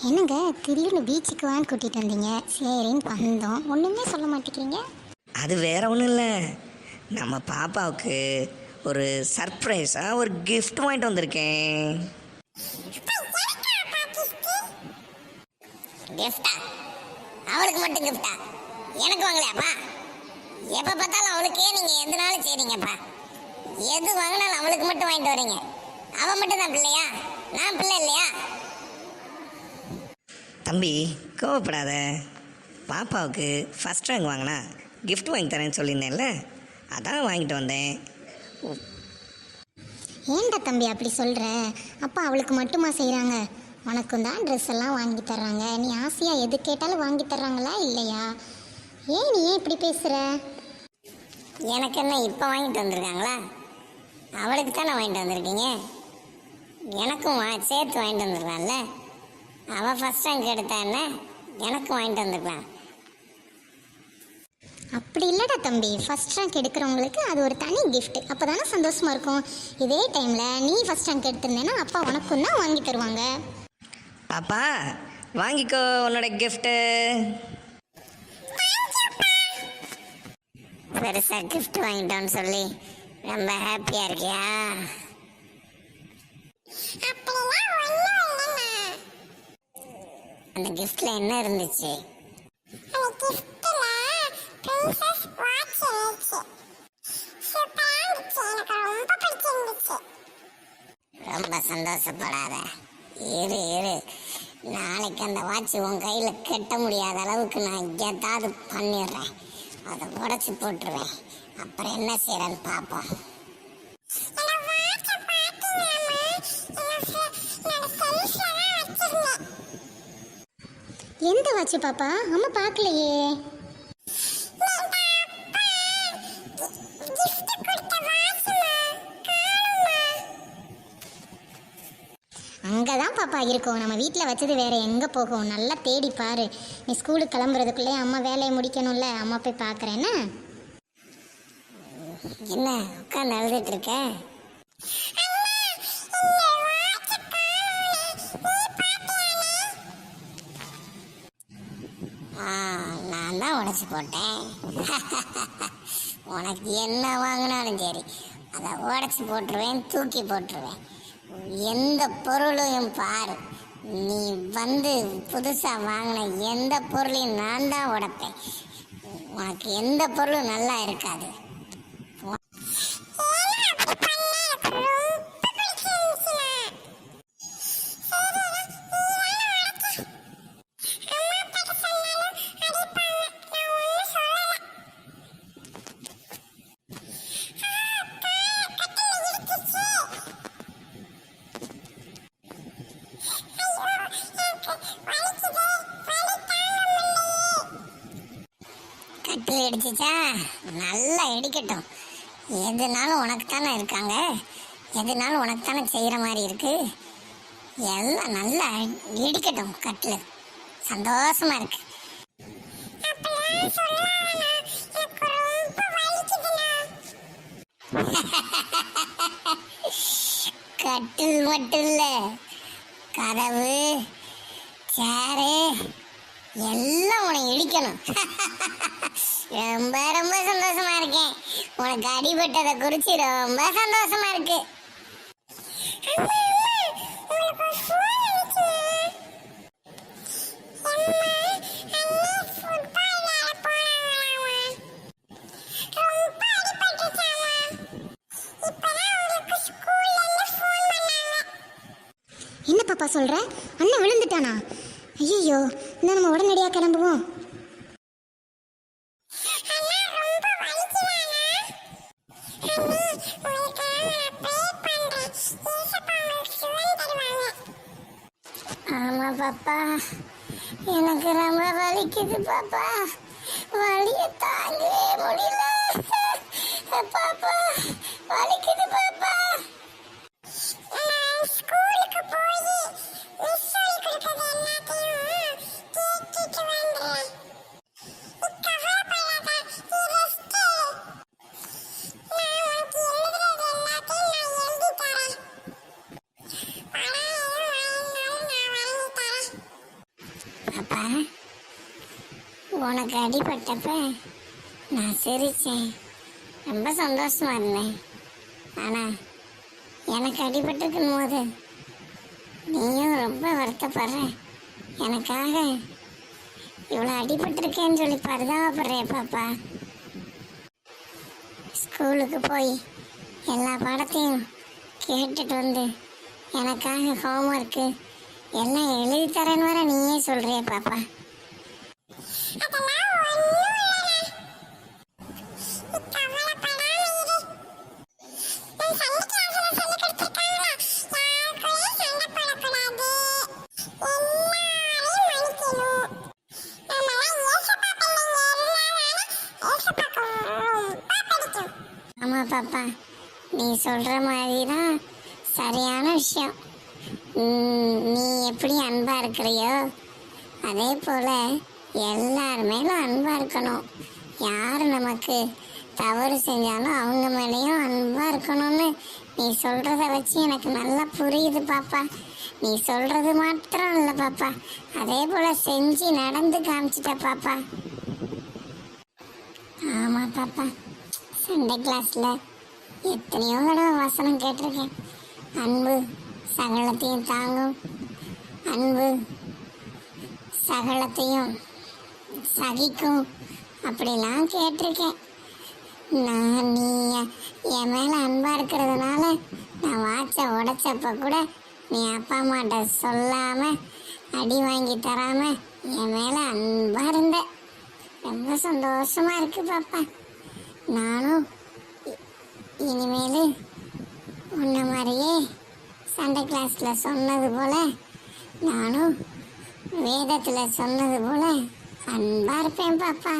என்னங்க திடீர்னு பீச்சுக்கு வான்னு கூட்டிகிட்டு வந்தீங்க, சரின்னு வந்தோம். ஒன்றுமே சொல்ல மாட்டேங்கிறீங்க. அது வேற ஒன்றும் இல்லை, நம்ம பாப்பாவுக்கு ஒரு சர்ப்ரைஸாக ஒரு கிஃப்ட் வாங்கிட்டு வந்திருக்கேன். கிஃப்டா? அவளுக்கு மட்டும் கிஃப்டா? எனக்கு வாங்கலையாப்பா? எப்போ பார்த்தாலும் அவளுக்கே நீங்கள் எதுனாலும் செய்றீங்கப்பா. எது வாங்கினாலும் அவளுக்கு மட்டும் வாங்கிட்டு வரீங்க. அவள் மட்டும் தான் பிள்ளையா? நான் பிள்ளை இல்லையா? தம்பி கோவப்படாத, பாப்பாவுக்கு ஃபஸ்ட் ரேங்க் வாங்கினா கிஃப்ட் வாங்கி தரேன்னு சொல்லியிருந்தேன்ல, அதான் வாங்கிட்டு வந்தேன். ஏன்டா தம்பி அப்படி சொல்கிற? அப்பா அவளுக்கு மட்டுமா செய்கிறாங்க? உனக்கும் தான் ட்ரெஸ் எல்லாம் வாங்கி தர்றாங்க. நீ ஆசையாக எது கேட்டாலும் வாங்கி தர்றாங்களா இல்லையா? ஏன் நீ ஏன் இப்படி பேசுகிற? எனக்கு என்ன இப்போ வாங்கிட்டு வந்திருக்காங்களா? அவளுக்கு தானே வாங்கிட்டு வந்திருக்கீங்க. எனக்கும் சேர்த்து வாங்கிட்டு வந்துருக்கான்ல. அவள் ஃபஸ்ட் ரேங்க் எடுத்தா என்ன, எனக்கும் வாங்கிட்டு வந்திருக்கலாம். அப்படி இல்லைடா தம்பி, ஃபஸ்ட் ரேங்க் எடுக்கிறவங்களுக்கு அது ஒரு தனி கிஃப்ட். அப்போ தானே சந்தோஷமாக இருக்கும். இதே டைமில் நீ ஃபஸ்ட் ரேங்க் எடுத்திருந்தேன்னா அப்பா உனக்கும் தான் வாங்கி தருவாங்க. பாப்பா வாங்கிக்கோ உன்னோட கிஃப்ட்டு. பெருசாக கிஃப்ட் வாங்கிட்டோன்னு சொல்லி ரொம்ப ஹாப்பியாக இருக்கியா? அந்த கிஃப்ட்ல என்ன இருந்துச்சு? ரொம்ப சந்தோஷப்படாத, இரு இரு, நாளைக்கு அந்த வாட்ச் உன் கையில் கட்ட முடியாத அளவுக்கு நான் ஏதாவது பண்ணிடுறேன். அதை உடச்சி போட்டுருவேன். அப்புறம் என்ன செய்யறேன்னு பார்ப்போம். எந்த வாட்ச் பாப்பா? அம்மா பார்க்கலையே. அங்கதான் பாப்பா இருக்கும். நம்ம வீட்டில் வச்சது வேற எங்கே போகும்? நல்லா தேடி பாரு. நீ ஸ்கூலுக்கு கிளம்புறதுக்குள்ளே அம்மா வேலையை முடிக்கணும்ல. அம்மா போய் பார்க்குறேன்னா. என்ன உட்காந்து அழுதுட்டு இருக்க? நான் தான் உடச்சி போட்டேன். உனக்கு என்ன வாங்கினாலும் சரி, அதை உடச்சி போட்டுருவேன், தூக்கி போட்டுருவேன். எந்த பொருளையும் பாரு, நீ வந்து புதுசாக வாங்கின எந்த பொருளையும் நான் தான் உடைப்பேன். உனக்கு எந்த பொருளும் நல்லா இருக்காது. கட்டில் இடிச்சிச்சா? நல்லா இடிக்கட்டும். எதுனாலும் உனக்கு தானே இருக்காங்க, எதுனாலும் உனக்கு தானே செய்கிற மாதிரி இருக்கு. எல்லாம் நல்லா இடிக்கட்டும். கட்டில் சந்தோஷமா இருக்கு. கட்டில் மட்டும் இல்ல, கதவு, சேரு எல்லாம் உன்னை இடிக்கணும். ரொம்ப ரொம்ப சந்தோஷமா இருக்கேன். உனக்கு அடிபட்டதை குறிச்சு ரொம்ப சந்தோஷமா இருக்கு. என்ன பாப்பா சொல்கிற? அண்ணன் விழுந்துட்டானா? ஐயோ, இந்த நம்ம உடனடியாக கிளம்புவோம். ஆமா பாப்பா, எனக்கு ரொம்ப வலிக்குது பாப்பா. வலிய தாங்கவே முடியல பாப்பா, வலிக்குது பாப்பா. ஸ்கூலுக்கு போய் மிஸ் சொல்லி கொடுத்தது எல்லாத்தையும் கேட்டுட்டு வந்துடுறேன். கவலைப்படாத, நீ ரெஸ்ட் எடு. நான் உனக்கு எழுதுறது எல்லாத்தையும் நான் எழுதி தரேன். படம் எதுவும் வாங்கினாலும் நான் வாங்கி தரேன். பாப்பா, உனக்கு அடிபட்டப்ப நான் சிரிச்சேன், ரொம்ப சந்தோஷமா இருந்தேன். ஆனா எனக்கு அடிபட்டிருக்கும் போது நீயும் ரொம்ப வருத்தப்படுற. எனக்காக இவ்வளோ அடிபட்டிருக்கேன்னு சொல்லி பரிதாபப்படுறிய பாப்பா. ஸ்கூலுக்கு போய் எல்லா பாடத்தையும் கேட்டுட்டு வந்து எனக்காக ஹோம்ஒர்க்கு எல்லாம் எழுதி தரேன்னு வர நீயே சொல்றிய பாப்பா. ஆமா பாப்பா, நீ சொல்ற மாதிரி தான் சரியான விஷயம். நீ எப்படி அன்பா இருக்கிறியோ அதே போல எல்லார் மேலும் அன்பா இருக்கணும். யார் நமக்கு தவறு செஞ்சாலும் அவங்க மேலேயும் அன்பா இருக்கணும்னு நீ சொல்றத வச்சு எனக்கு நல்லா புரியுது பாப்பா. நீ சொல்றது மாத்திரம் இல்லை பாப்பா, அதே போல செஞ்சு நடந்து காமிச்சிட்ட பாப்பா. ஆமா பாப்பா, சண்டே கிளாஸ்ல எத்தனையோ தடவை வசனம் கேட்டிருக்கேன். அன்பு சகலத்தையும் தாங்கும், அன்பு சகலத்தையும் சகிக்கும், அப்படிலாம் கேட்டிருக்கேன். நீ என் மேல அன்பா இருக்கிறதுனால நான் வாட்சை உடைச்சப்ப கூட நீ அப்பா அம்மாட்ட சொல்லாம அடி வாங்கி தராம என் மேல அன்பா இருந்த. ரொம்ப சந்தோஷமா இருக்கு பாப்பா. நானும் இனிமேல் உன்ன மாதிரியே சண்டே கிளாஸ்ல சொன்னது போல, நானும் வேதத்துல சொன்னது போல அன்பா இருப்பேன் பாப்பா.